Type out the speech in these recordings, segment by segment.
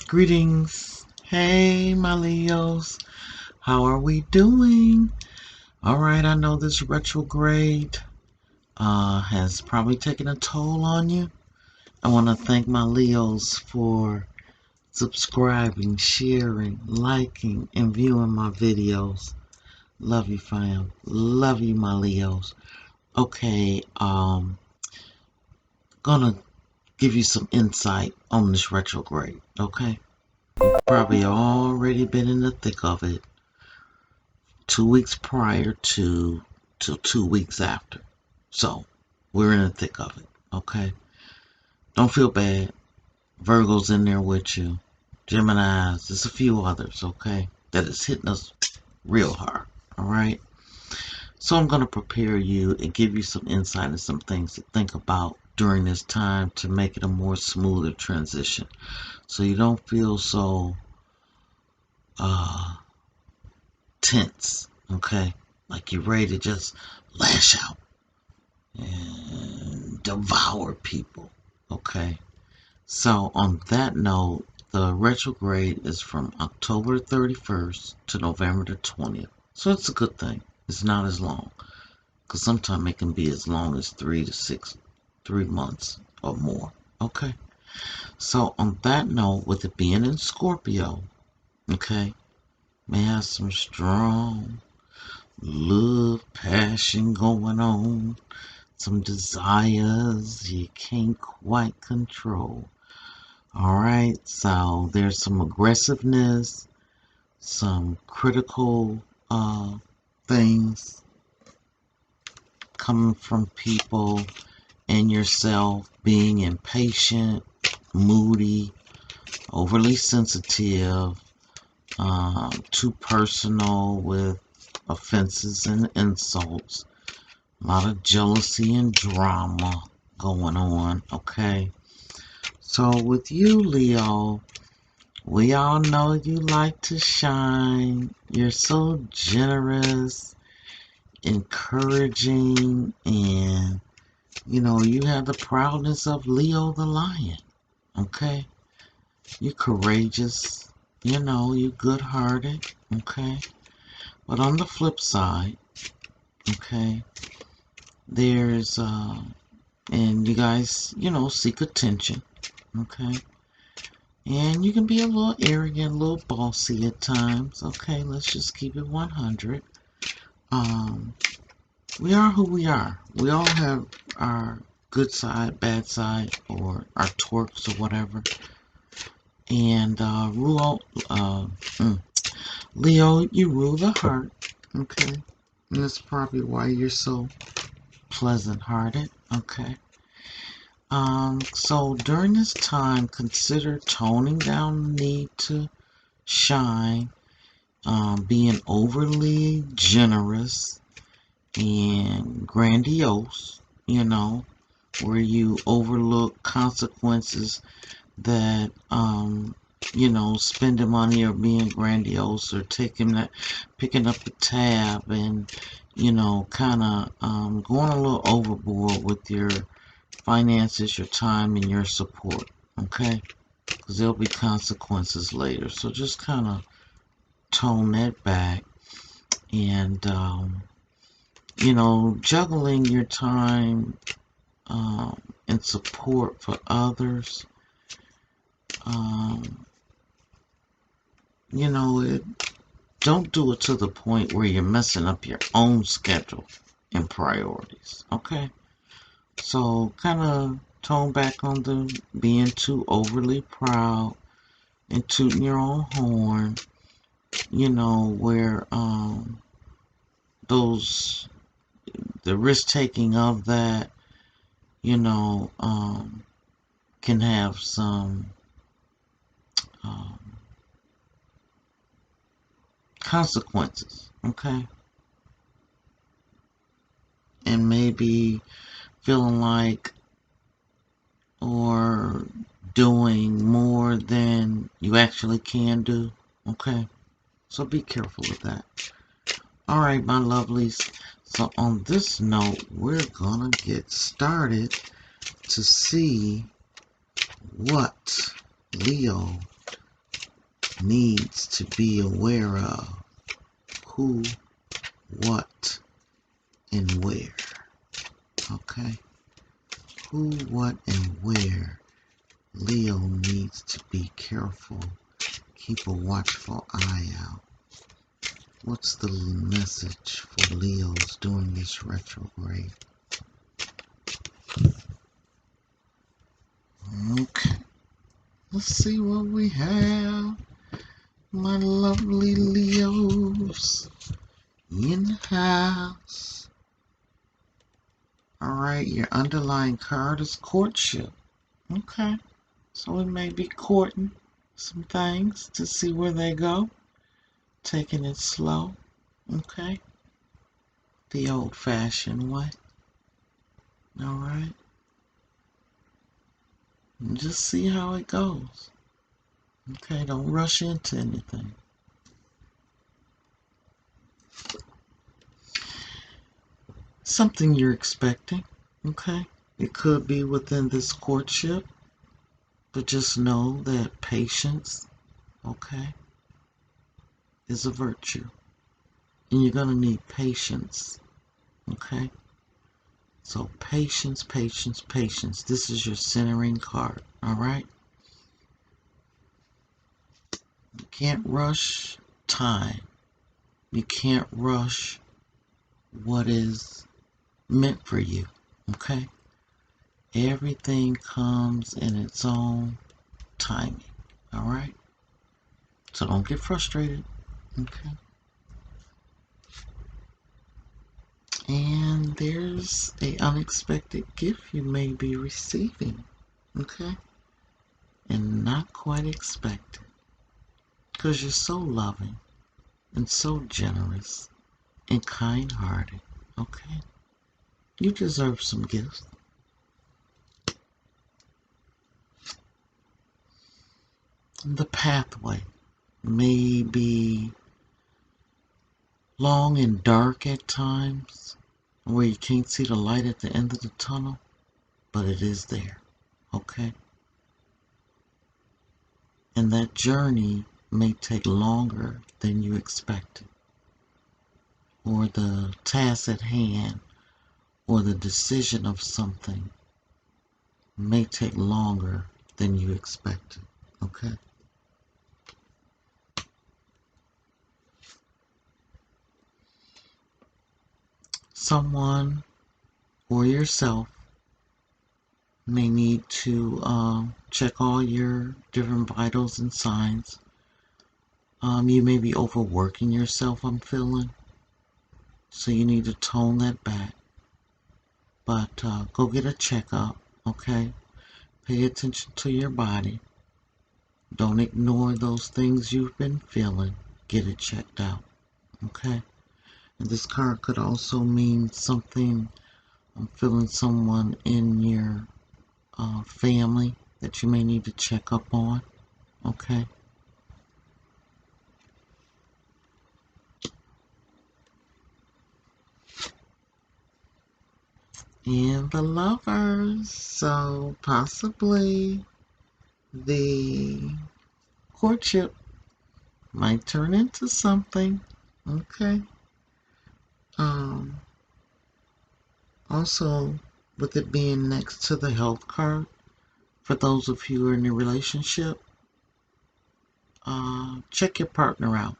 Greetings. Hey, my Leos. How are we doing? All right, I know this retrograde has probably taken a toll on you. I want to thank my Leos for subscribing, sharing, liking, and viewing my videos. Love you, fam. Love you, my Leos. Okay, gonna give you some insight on this retrograde, okay? Probably already been in the thick of it 2 weeks prior to 2 weeks after. So we're in the thick of it. Okay. Don't feel bad. Virgo's in there with you. Gemini's, there's a few others, okay, that is hitting us real hard. Alright. So I'm gonna prepare you and give you some insight and some things to think about during this time to make it a more smoother transition. So you don't feel so tense, okay? Like you're ready to just lash out and devour people, okay? So on that note, the retrograde is from October 31st to November the 20th. So it's a good thing. It's not as long. Because sometimes it can be as long as 3 months or more, okay? So on that note, with it being in Scorpio, okay, may have some strong love, passion going on, some desires you can't quite control. Alright, so there's some aggressiveness, some critical things coming from people, and yourself being impatient, moody, overly sensitive, too personal with offenses and insults. A lot of jealousy and drama going on, okay? So with you, Leo, we all know you like to shine. You're so generous, encouraging, and you have the proudness of Leo the lion, okay? You're courageous, you're good-hearted, okay? But on the flip side, okay, there's and you guys, seek attention, okay? And you can be a little arrogant, a little bossy at times, okay? Let's just keep it 100. We are who we are. We all have our good side, bad side, or our twerks or whatever. And Leo, you rule the heart, okay? And that's probably why you're so pleasant-hearted, okay? So during this time, consider toning down the need to shine, being overly generous and grandiose, where you overlook consequences that, spending money or being grandiose or picking up the tab and, kind of going a little overboard with your finances, your time, and your support, okay? Because there'll be consequences later. So just kind of tone that back and, juggling your time and support for others. Don't do it to the point where you're messing up your own schedule and priorities, okay? So kind of tone back on the being too overly proud and tooting your own horn, where the risk taking of that, can have some consequences, okay? And maybe feeling like or doing more than you actually can do, okay? So be careful with that. Alright, my lovelies. So on this note, we're gonna get started to see what Leo needs to be aware of. Who, what, and where. Okay? Who, what, and where Leo needs to be careful. Keep a watchful eye out. What's the message for Leos during this retrograde? Okay, let's see what we have. My lovely Leos in the house. Alright, your underlying card is courtship. Okay, so we may be courting some things to see where they go. Taking it slow. Okay, the old-fashioned way. Alright, just see how it goes. Okay, don't rush into anything. Something you're expecting. Okay, it could be within this courtship, but just know that patience, okay, is a virtue. And you're going to need patience, okay? So patience, patience, patience. This is your centering card, all right? You can't rush time. You can't rush what is meant for you, okay? Everything comes in its own timing, all right? So don't get frustrated, okay? And there's a unexpected gift you may be receiving, okay? And not quite expected, because you're so loving and so generous and kind-hearted, okay? You deserve some gifts. The pathway may be long and dark at times, where you can't see the light at the end of the tunnel, but it is there, okay? And that journey may take longer than you expected, or the task at hand, or the decision of something may take longer than you expected, okay? Someone or yourself may need to check all your different vitals and signs. You may be overworking yourself, I'm feeling. So you need to tone that back. But go get a checkup, okay? Pay attention to your body. Don't ignore those things you've been feeling. Get it checked out, okay? And this card could also mean something. I'm feeling someone in your family that you may need to check up on, okay? And the lovers, so possibly the courtship might turn into something, okay? Um, Also, with it being next to the health card, for those of you who are in a relationship, check your partner out.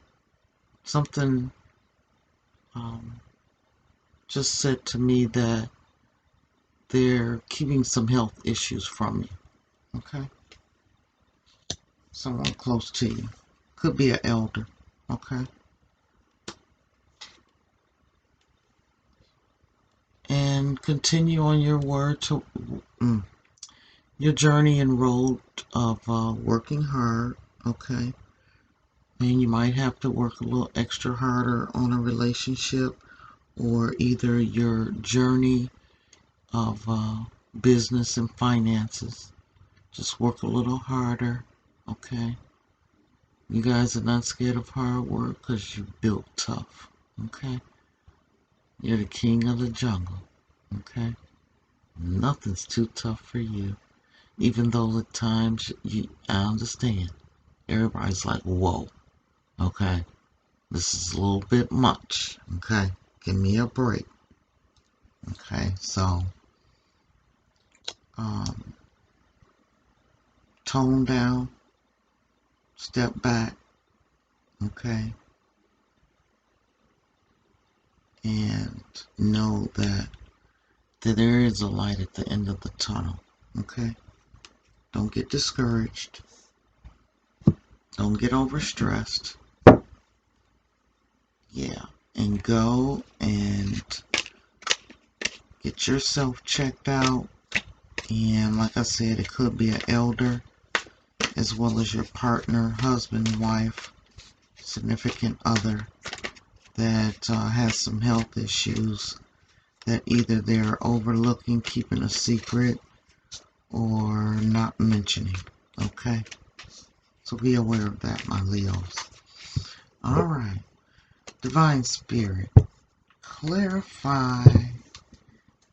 Something just said to me that they're keeping some health issues from you, okay? Someone close to you. Could be an elder, okay? And continue on your word to your journey and road of working hard, okay? And you might have to work a little extra harder on a relationship, or either your journey of business and finances. Just work a little harder, okay? You guys are not scared of hard work because you built tough, okay? You're the king of the jungle, okay? Nothing's too tough for you. Even though at times I understand, everybody's like, whoa, okay, this is a little bit much, okay, give me a break, okay, so, um, tone down, step back, okay, and know that there is a light at the end of the tunnel, okay, don't get discouraged, don't get overstressed, yeah, and go and get yourself checked out. And like I said, it could be an elder as well as your partner, husband, wife, significant other that has some health issues that either they're overlooking, keeping a secret, or not mentioning. Okay? So be aware of that, my Leos. Alright. Divine Spirit, clarify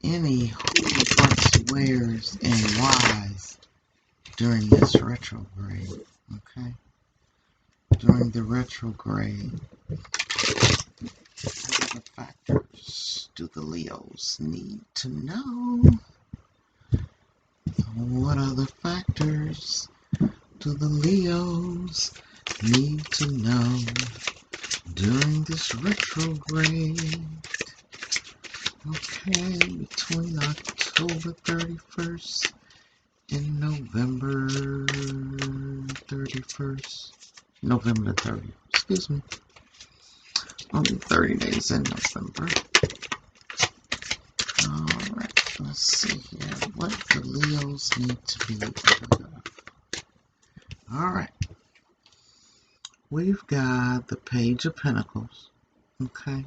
any who, buts, wheres, and whys during this retrograde. Okay? During the retrograde, what other factors do the Leos need to know? What other factors do the Leos need to know during this retrograde? Okay, between October 31st and November 31st. November 30th, excuse me. Only 30 days in November. Alright, let's see here. What the Leos need to be aware of. Alright. We've got the Page of Pentacles. Okay.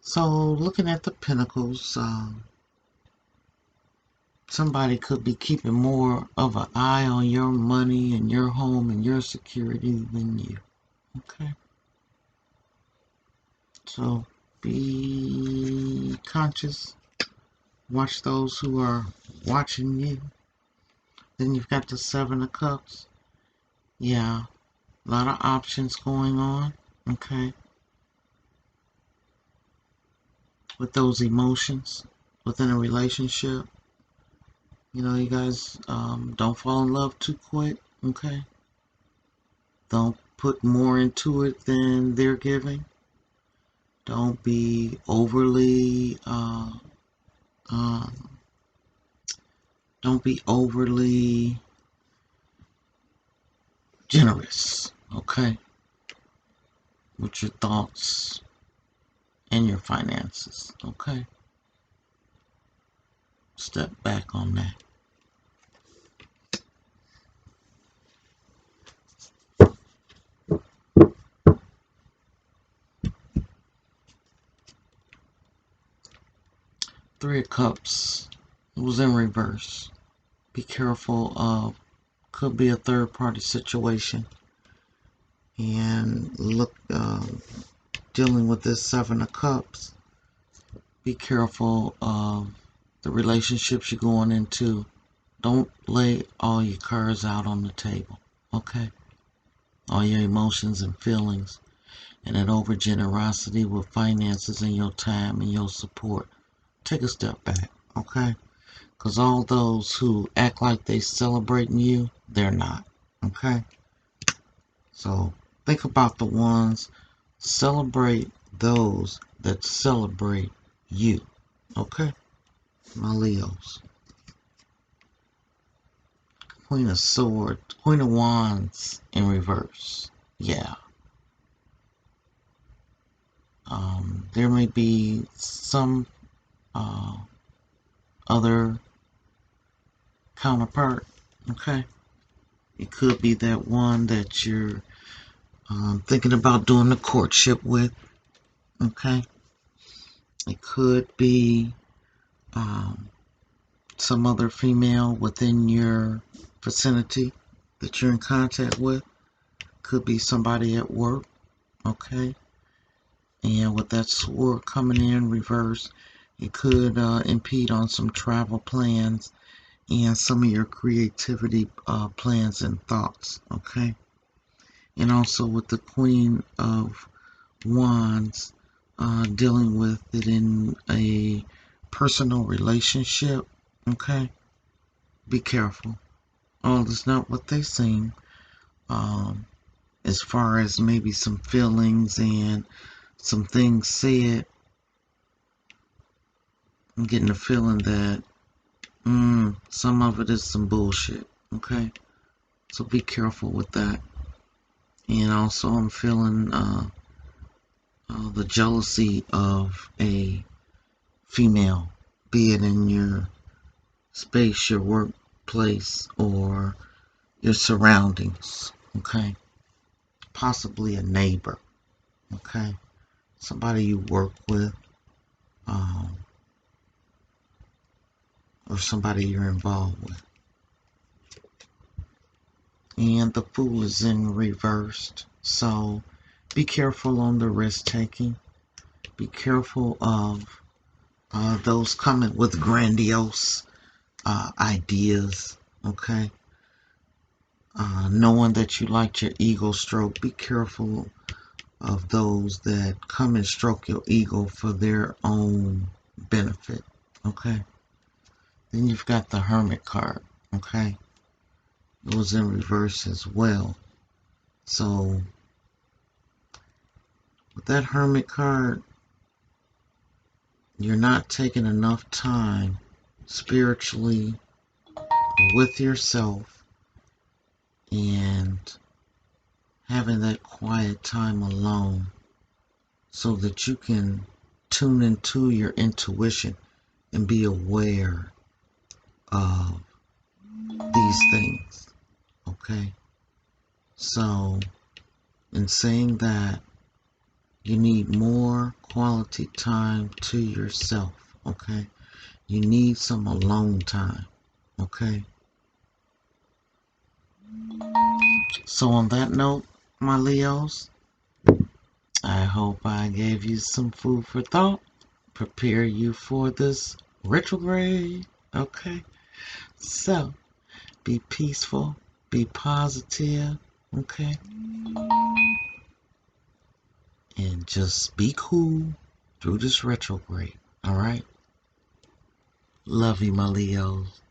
So, looking at the Pentacles, somebody could be keeping more of an eye on your money and your home and your security than you. Okay. So, be conscious. Watch those who are watching you. Then you've got the Seven of Cups. Yeah, a lot of options going on. Okay. With those emotions within a relationship. You know, you guys don't fall in love too quick. Okay. Don't put more into it than they're giving. Don't be overly don't be overly generous, okay, with your thoughts and your finances, okay? Step back on that. Three of Cups, it was in reverse. Be careful of, could be a third party situation. And look, dealing with this Seven of Cups, be careful of the relationships you're going into. Don't lay all your cards out on the table, okay? All your emotions and feelings and that over generosity with finances and your time and your support. Take a step back, okay? Because all those who act like they celebrating you, they're not, okay? So think about the ones, celebrate those that celebrate you, okay? My Leos. Queen of Swords, Queen of Wands in reverse. Yeah. There may be some other counterpart, okay? It could be that one that you're thinking about doing the courtship with, okay? It could be some other female within your vicinity that you're in contact with. Could be somebody at work, okay? And with that sword coming in reverse, it could impede on some travel plans and some of your creativity plans and thoughts, okay? And also with the Queen of Wands, dealing with it in a personal relationship, okay? Be careful. Oh, that's not what they seem. Um, as far as maybe some feelings and some things said, I'm getting the feeling that some of it is some bullshit, okay? So be careful with that. And also, I'm feeling the jealousy of a female, be it in your space, your workplace, or your surroundings, okay? Possibly a neighbor, okay? Somebody you work with, um, or somebody you're involved with. And the Fool is in reversed, so be careful on the risk taking. Be careful of those coming with grandiose ideas, okay? Knowing that you like your ego stroke, be careful of those that come and stroke your ego for their own benefit, okay? Then you've got the Hermit card, okay? It was in reverse as well. So, with that Hermit card, you're not taking enough time spiritually with yourself and having that quiet time alone so that you can tune into your intuition and be aware of these things. Okay? So, in saying that, you need more quality time to yourself. Okay? You need some alone time. Okay? So, on that note, my Leos, I hope I gave you some food for thought. Prepare you for this retrograde. Okay? So, be peaceful, be positive, okay? And just be cool through this retrograde, alright? Love you, my Leos.